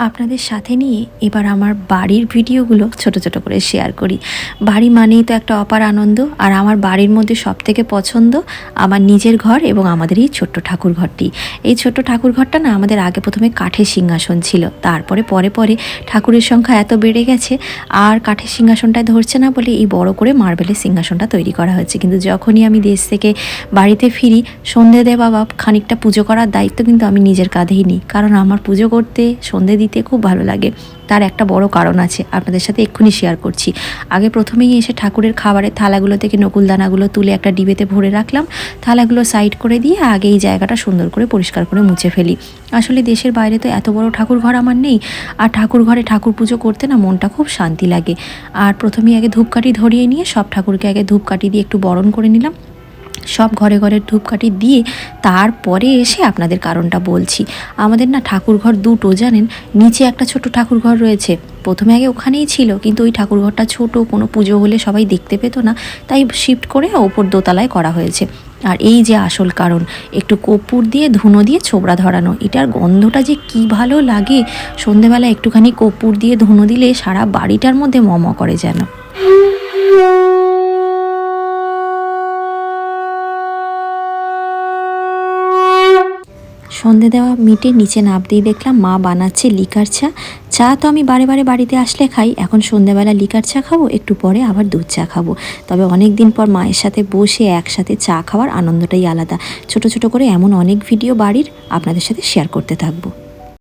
আপনাদের সাথে নিয়ে এবার আমার বাড়ির ভিডিওগুলো ছোট ছোট করে শেয়ার করি। বাড়ি মানেই তো একটা অপার আনন্দ, আর আমার বাড়ির মধ্যে সবথেকে পছন্দ আমার নিজের ঘর এবং আমাদের এই ছোট্ট ঠাকুর ঘরটি। এই ছোট্ট ঠাকুর ঘরটা না আমাদের আগে প্রথমে কাঠের সিংহাসন ছিল, তারপরে পরে পরে ঠাকুরের সংখ্যা এত বেড়ে গেছে আর কাঠের সিংহাসনটায় ধরছে না বলে এই বড় করে মার্বেলের সিংহাসনটা তৈরি করা হয়েছে। কিন্তু যখনই আমি দেশ থেকে বাড়িতে ফিরি, সন্ধে দেওয়া বা খানিকটা পুজো করার দায়িত্ব কিন্তু আমি নিজের কাঁধেই নিই, কারণ আমার পুজো করতে সন্ধে দিতে খুব ভালো লাগে। তার একটা বড় কারণ আছে, আপনাদের সাথে এক্ষুনি শেয়ার করছি। আগে প্রথমেই এসে ঠাকুরের খাবারের থালাগুলো থেকে নকুলদানাগুলো তুলে একটা ডিবেতে ভরে রাখলাম, থালাগুলো সাইড করে দিয়ে আগে এই জায়গাটা সুন্দর করে পরিষ্কার করে মুছে ফেলি। আসলে দেশের বাইরে তো এত বড় ঠাকুর ঘর আমার নেই, আর ঠাকুর ঘরে ঠাকুর পুজো করতে না মনটা খুব শান্তি লাগে। আর প্রথমেই আগে ধূপকাঠি ধরিয়ে নিয়ে সব ঠাকুরকে আগে ধূপকাঠি দিয়ে একটু বরণ করে নিলাম, সব ঘরে ঘরে ধূপকাঠি দিয়ে তারপরে এসে আপনাদের কারণটা বলছি। আমাদের না ঠাকুরঘর দুটো জানেন, নিচে একটা ছোট ঠাকুরঘর রয়েছে। প্রথমে আগে ওখানেই ছিল, কিন্তু ওই ঠাকুরঘরটা ছোট, কোনো পুজো হলে সবাই দেখতে পেতো না, তাই শিফট করে ওপর দোতলায় করা হয়েছে। আর এই যে আসল কারণ, একটু কর্পূর দিয়ে ধুনো দিয়ে ছোবড়া ধরানো, এটার গন্ধটা যে কি ভালো লাগে। সন্ধেবেলা একটুখানি কর্পূর দিয়ে ধুনো দিলে সারা বাড়িটার মধ্যে মম করে যেন। সন্ধে দেওয়া মিটে নিচে নামতেই দেখলাম মা বানাচ্ছে লিকার চা। চা তো আমি বারে বারে বাড়িতে আসলে খাই, এখন সন্ধেবেলা লিকার চা খাবো, একটু পরে আবার দুধ চা খাবো। তবে অনেক দিন পর মায়ের সাথে বসে একসাথে চা খাওয়ার আনন্দটাই আলাদা। ছোট ছোট করে এমন অনেক ভিডিও বাড়ির আপনাদের সাথে শেয়ার করতে থাকবো।